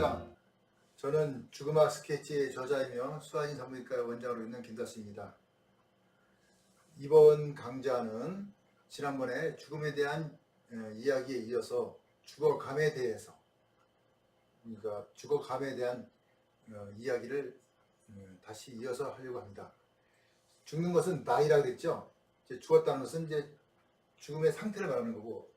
안녕하십니까. 저는 죽음학 스케치의 저자이며 수아인 산부인과 원장으로 있는 김다수입니다. 이번 강좌는 지난번에 죽음에 대한 이야기에 이어서 죽어감에 대해서, 그러니까 죽어감에 대한 이야기를 다시 이어서 하려고 합니다. 죽는 것은 나이라고 그랬죠. 이제 죽었다는 것은 이제 죽음의 상태를 말하는 거고,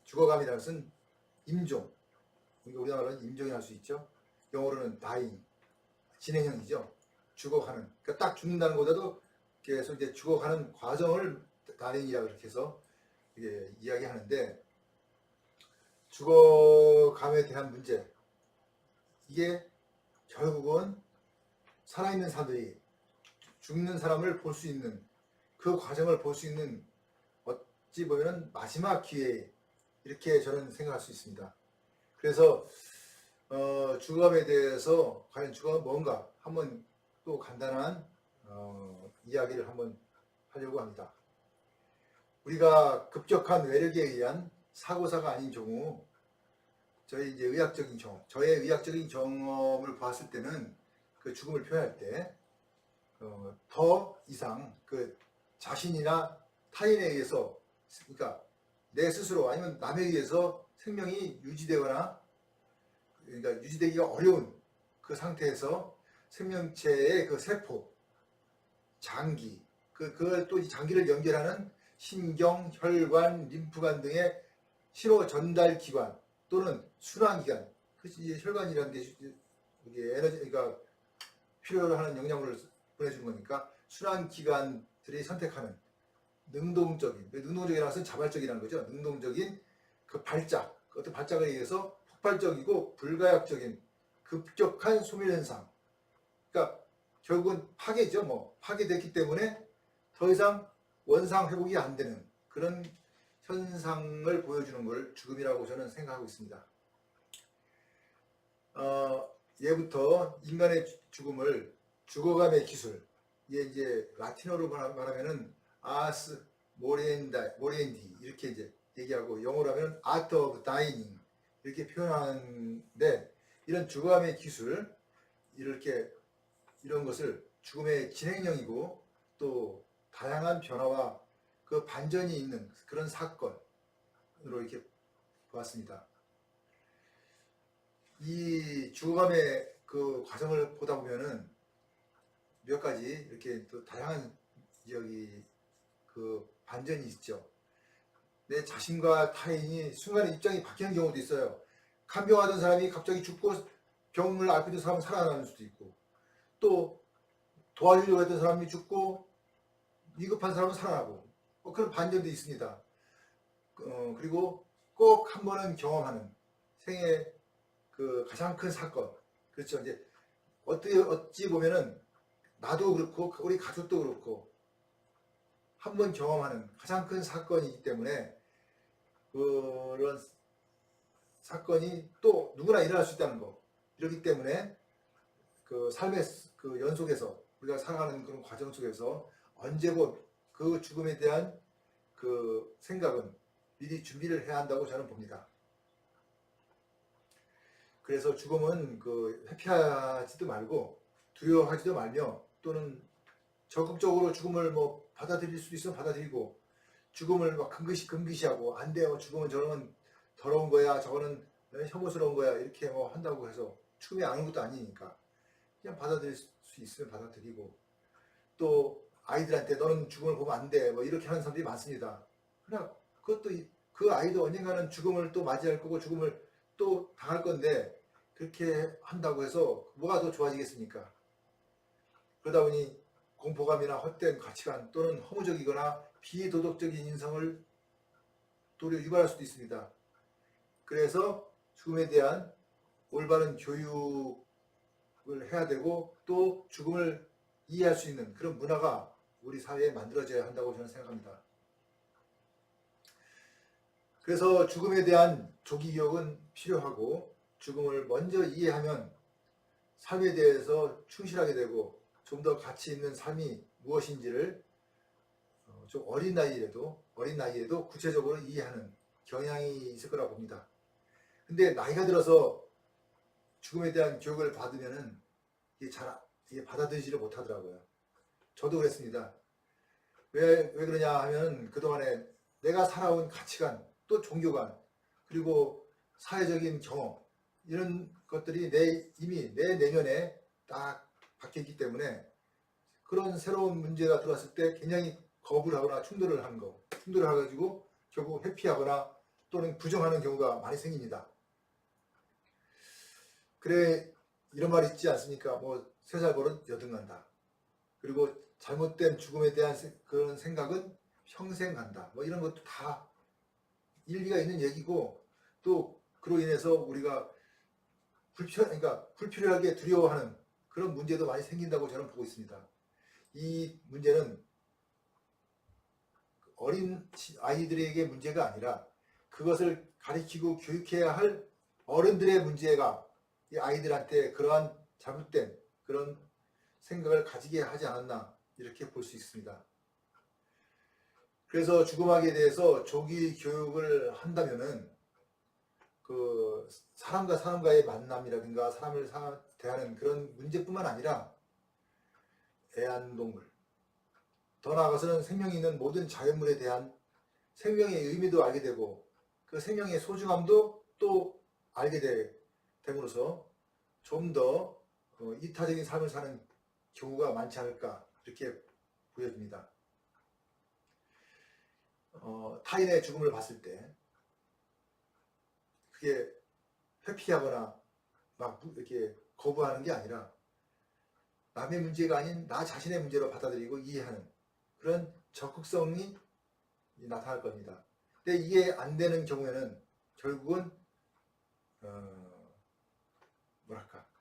죽어감이라는 것은 임종, 우리나라로는 임종이 할 수 있죠. 영어로는 dying, 진행형이죠. 죽어가는. 그러니까 딱 죽는다는 것보다도 계속 이제 죽어가는 과정을 dying이라고 이렇게 해서 이게 이야기하는데, 죽어감에 대한 문제, 이게 결국은 살아있는 사람들이 죽는 사람을 볼 수 있는, 그 과정을 볼 수 있는 어찌 보면 마지막 기회, 이렇게 저는 생각할 수 있습니다. 그래서 죽음에 대해서 과연 죽음은 뭔가 한번 또 간단한 이야기를 한번 하려고 합니다. 우리가 급격한 외력에 의한 사고사가 아닌 경우, 저의 의학적인 경험을 봤을 때는 그 죽음을 표현할 때 더 이상 그 자신이나 타인에 의해서, 그러니까 내 스스로 아니면 남에 의해서 생명이 유지되거나, 그러니까 유지되기가 어려운 그 상태에서 생명체의 그 세포, 장기, 그걸 또 이 장기를 연결하는 신경, 혈관, 림프관 등의 신호 전달 기관 또는 순환 기관, 그것이 혈관이라는 게 이게 에너지, 그러니까 필요로 하는 영양분을 보내주는 거니까 순환 기관들이 선택하는 능동적이라는 것은 자발적이라는 거죠. 능동적인 그 발작, 어떤 발작에 의해서 폭발적이고 불가역적인 급격한 소멸현상. 그러니까 결국은 파괴죠. 파괴됐기 때문에 더 이상 원상 회복이 안 되는 그런 현상을 보여주는 걸 죽음이라고 저는 생각하고 있습니다. 예부터 인간의 죽음을 죽어감의 기술, 이게 이제 라틴어로 말하면은 아스 모리엔디 이렇게 이제 얘기하고, 영어로 하면 art of dying 이렇게 표현하는데, 이런 죽어감의 기술, 이런 것을 죽음의 진행형이고 또 다양한 변화와 그 반전이 있는 그런 사건으로 이렇게 보았습니다. 이 죽어감의 그 과정을 보다 보면은 몇 가지 이렇게 또 다양한 그 반전이 있죠. 내 자신과 타인이 순간에 입장이 바뀌는 경우도 있어요. 간병하던 사람이 갑자기 죽고 병을 앓고 있던 사람은 살아나는 수도 있고, 또 도와주려고 했던 사람이 죽고 위급한 사람은 살아나고, 그런 반전도 있습니다. 그리고 꼭 한 번은 경험하는 생애 그 가장 큰 사건, 그렇죠. 이제 어찌 보면은 나도 그렇고 우리 가족도 그렇고 한 번 경험하는 가장 큰 사건이기 때문에, 그런 사건이 또 누구나 일어날 수 있다는 거. 이렇기 때문에 그 삶의 그 연속에서 우리가 살아가는 그런 과정 속에서 언제고 그 죽음에 대한 그 생각은 미리 준비를 해야 한다고 저는 봅니다. 그래서 죽음은 그 회피하지도 말고 두려워하지도 말며, 또는 적극적으로 죽음을 받아들일 수도 있으면 받아들이고, 죽음을 막 금기시하고 안 돼요, 죽음은 저러면 더러운 거야, 저거는 혐오스러운 거야, 이렇게 한다고 해서 죽음이 안 오는 것도 아니니까 그냥 받아들일 수 있으면 받아들이고, 또 아이들한테 너는 죽음을 보면 안 돼, 이렇게 하는 사람들이 많습니다. 그러나 그것도 그 아이도 언젠가는 죽음을 또 맞이할 거고 죽음을 또 당할 건데, 그렇게 한다고 해서 뭐가 더 좋아지겠습니까? 그러다 보니 공포감이나 헛된 가치관 또는 허무적이거나 비도덕적인 인성을 도리어 유발할 수도 있습니다. 그래서 죽음에 대한 올바른 교육을 해야 되고, 또 죽음을 이해할 수 있는 그런 문화가 우리 사회에 만들어져야 한다고 저는 생각합니다. 그래서 죽음에 대한 조기 기억은 필요하고, 죽음을 먼저 이해하면 삶에 대해서 충실하게 되고 좀 더 가치 있는 삶이 무엇인지를 좀 어린 나이에도 구체적으로 이해하는 경향이 있을 거라고 봅니다. 근데 나이가 들어서 죽음에 대한 교육을 받으면은 이게 받아들이지를 못하더라고요. 저도 그랬습니다. 왜 그러냐 하면 그동안에 내가 살아온 가치관, 또 종교관, 그리고 사회적인 경험, 이런 것들이 이미 내 내면에 딱 박혀있기 때문에 그런 새로운 문제가 들어왔을 때 굉장히 거부를 하거나 충돌을 해가지고 결국 회피하거나 또는 부정하는 경우가 많이 생깁니다. 그래, 이런 말이 있지 않습니까? 뭐, 세 살 버릇 여든간다. 그리고 잘못된 죽음에 대한 그런 생각은 평생 간다. 뭐 이런 것도 다 일리가 있는 얘기고, 또 그로 인해서 우리가 그러니까 불필요하게 두려워하는 그런 문제도 많이 생긴다고 저는 보고 있습니다. 이 문제는 어린 아이들에게 문제가 아니라 그것을 가르치고 교육해야 할 어른들의 문제가 이 아이들한테 그러한 잘못된 그런 생각을 가지게 하지 않았나, 이렇게 볼 수 있습니다. 그래서 죽음학에 대해서 조기 교육을 한다면은 그 사람과 사람과의 만남이라든가 사람을 대하는 그런 문제뿐만 아니라 애완동물, 더 나아가서는 생명이 있는 모든 자연물에 대한 생명의 의미도 알게 되고 그 생명의 소중함도 또 알게 됨으로써 좀 더 이타적인 삶을 사는 경우가 많지 않을까, 이렇게 보여집니다. 타인의 죽음을 봤을 때 그게 회피하거나 막 이렇게 거부하는 게 아니라 남의 문제가 아닌 나 자신의 문제로 받아들이고 이해하는 그런 적극성이 나타날 겁니다. 근데 이게 안 되는 경우에는 결국은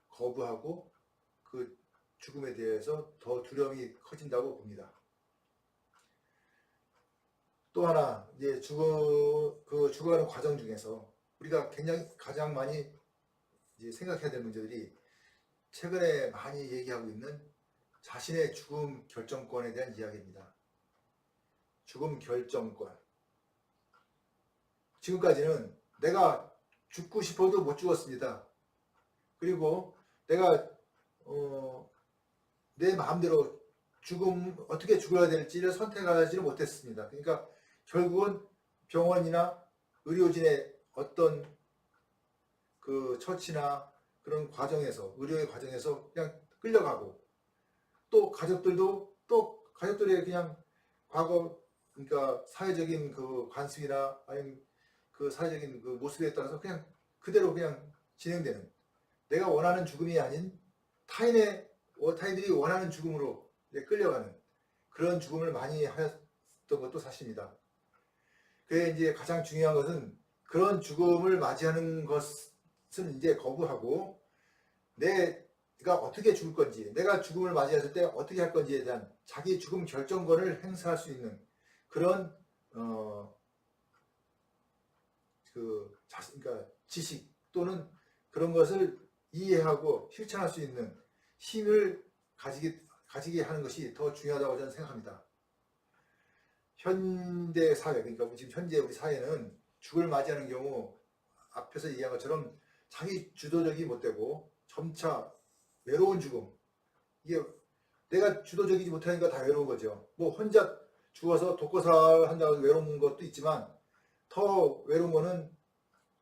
거부하고 그 죽음에 대해서 더 두려움이 커진다고 봅니다. 또 하나, 이제 죽어가는 과정 중에서 우리가 굉장히 가장 많이 이제 생각해야 될 문제들이 최근에 많이 얘기하고 있는 자신의 죽음 결정권에 대한 이야기입니다. 죽음 결정권. 지금까지는 내가 죽고 싶어도 못 죽었습니다. 그리고 내가 내 마음대로 어떻게 죽어야 될지를 선택하지를 못했습니다. 그러니까 결국은 병원이나 의료진의 어떤 그 처치나 그런 과정에서, 의료의 과정에서 그냥 끌려가고, 또 가족들이 그냥 과거, 그러니까 사회적인 그 관습이나 아니면 그 사회적인 그 모습에 따라서 그냥 그대로 그냥 진행되는, 내가 원하는 죽음이 아닌 타인들이 원하는 죽음으로 끌려가는 그런 죽음을 많이 하였던 것도 사실입니다. 그게 이제 가장 중요한 것은 그런 죽음을 맞이하는 것은 이제 거부하고 내가 어떻게 죽을 건지, 내가 죽음을 맞이했을 때 어떻게 할 건지에 대한 자기 죽음 결정권을 행사할 수 있는 그런 그러니까 지식 또는 그런 것을 이해하고 실천할 수 있는 힘을 가지게 하는 것이 더 중요하다고 저는 생각합니다. 현대 사회, 그러니까 지금 현재 우리 사회는 죽음을 맞이하는 경우 앞에서 얘기한 것처럼 자기 주도적이 못되고 점차 외로운 죽음, 이게 내가 주도적이지 못하니까 다 외로운 거죠. 뭐 혼자 죽어서 독거살 한다고 외로운 것도 있지만 더 외로운 거는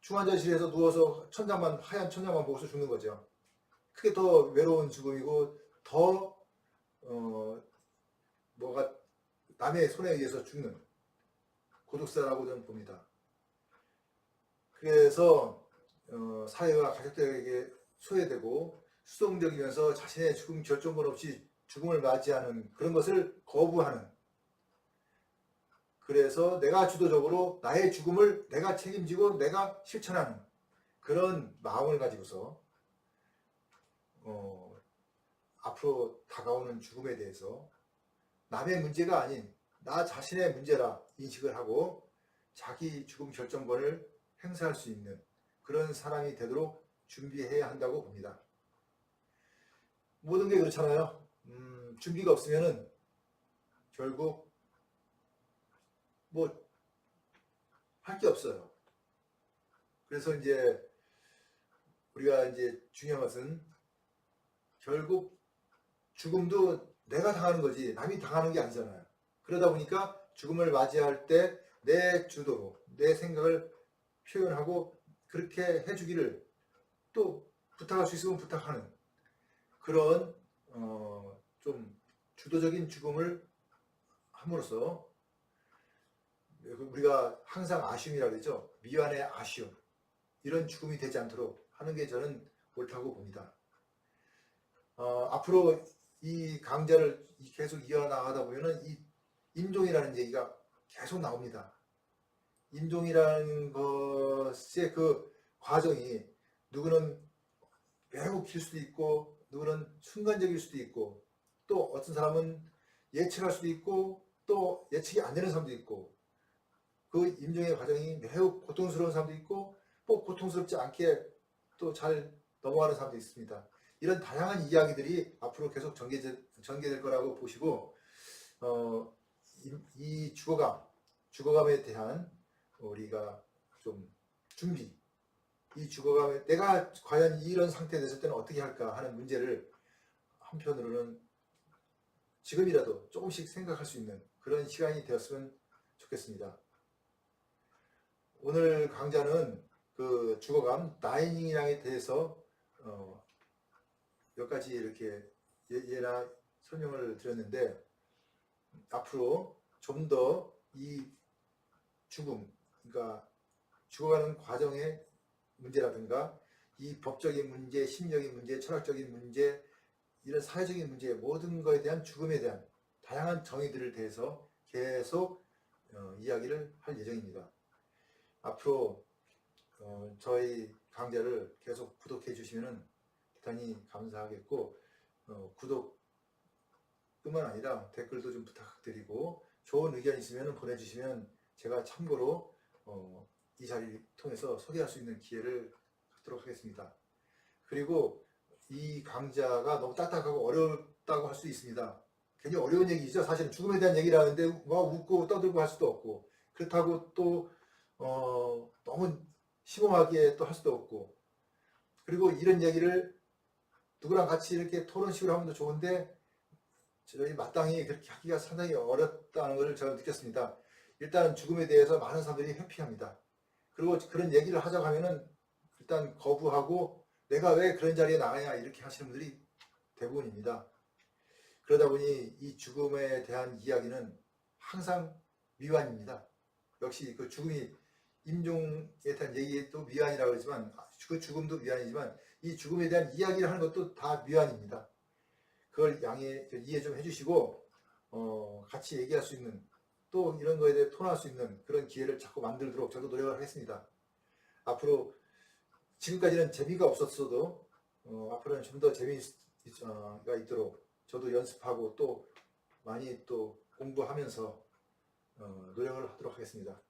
중환자실에서 누워서 하얀 천장만 보고서 죽는 거죠. 그게 더 외로운 죽음이고 더 뭐가 남의 손에 의해서 죽는 고독사라고 저는 봅니다. 그래서 사회가 가족들에게 소외되고 수동적이면서 자신의 죽음 결정권 없이 죽음을 맞이하는 그런 것을 거부하는, 그래서 내가 주도적으로 나의 죽음을 내가 책임지고 내가 실천하는 그런 마음을 가지고서 앞으로 다가오는 죽음에 대해서 남의 문제가 아닌 나 자신의 문제라 인식을 하고 자기 죽음 결정권을 행사할 수 있는 그런 사람이 되도록 준비해야 한다고 봅니다. 모든 게 그렇잖아요. 준비가 없으면은 결국 뭐 할 게 없어요. 그래서 이제 우리가 이제 중요한 것은 결국 죽음도 내가 당하는 거지 남이 당하는 게 아니잖아요. 그러다 보니까 죽음을 맞이할 때 내 주도로 내 생각을 표현하고 그렇게 해주기를 또 부탁할 수 있으면 부탁하는 그런 좀 주도적인 죽음을 함으로써 우리가 항상 아쉬움이라고 그러죠. 미완의 아쉬움 이런 죽음이 되지 않도록 하는 게 저는 옳다고 봅니다. 앞으로 이 강좌를 계속 이어나가다 보면은 이 임종이라는 얘기가 계속 나옵니다. 임종이라는 것의 그 과정이 누구는 매우 길 수도 있고 누구는 순간적일 수도 있고 또 어떤 사람은 예측할 수도 있고 또 예측이 안 되는 사람도 있고 그 임종의 과정이 매우 고통스러운 사람도 있고 꼭 고통스럽지 않게 또 잘 넘어가는 사람도 있습니다. 이런 다양한 이야기들이 앞으로 계속 전개될 거라고 보시고 이 죽어감에 대한 우리가 좀 준비 이 죽어감에 내가 과연 이런 상태에 됐을 때는 어떻게 할까 하는 문제를 한편으로는 지금이라도 조금씩 생각할 수 있는 그런 시간이 되었으면 좋겠습니다. 오늘 강좌는 그 죽어감 다이닝이랑에 대해서 몇 가지 이렇게 예나 설명을 드렸는데 앞으로 좀 더 이 죽음, 그러니까 죽어가는 과정의 문제라든가 이 법적인 문제, 심리적인 문제, 철학적인 문제, 이런 사회적인 문제 모든 것에 대한 죽음에 대한 다양한 정의들을 대해서 계속 이야기를 할 예정입니다. 앞으로 저희 강좌를 계속 구독해 주시면 대단히 감사하겠고 구독뿐만 아니라 댓글도 좀 부탁드리고 좋은 의견 있으면 보내주시면 제가 참고로 이 자리를 통해서 소개할 수 있는 기회를 갖도록 하겠습니다. 그리고 이 강좌가 너무 딱딱하고 어렵다고 할 수 있습니다. 굉장히 어려운 얘기죠. 사실은 죽음에 대한 얘기를 하는데 막 웃고 떠들고 할 수도 없고 그렇다고 또 너무 심오하게 또 할 수도 없고 그리고 이런 얘기를 누구랑 같이 이렇게 토론식으로 하면 더 좋은데 저희 마땅히 그렇게 하기가 상당히 어렵다는 것을 제가 느꼈습니다. 일단은 죽음에 대해서 많은 사람들이 회피합니다. 그리고 그런 얘기를 하자고 하면은 일단 거부하고 내가 왜 그런 자리에 나가냐 이렇게 하시는 분들이 대부분입니다. 그러다 보니 이 죽음에 대한 이야기는 항상 미완입니다. 역시 그 죽음이 임종에 대한 얘기도 미완이라고 하지만 그 죽음도 미완이지만 이 죽음에 대한 이야기를 하는 것도 다 미완입니다. 그걸 이해 좀 해주시고 같이 얘기할 수 있는 또 이런 거에 대해 토론할 수 있는 그런 기회를 자꾸 만들도록 저도 노력을 하겠습니다. 앞으로 지금까지는 재미가 없었어도 앞으로는 좀 더 재미가 있도록 저도 연습하고 또 많이 또 공부하면서 노력을 하도록 하겠습니다.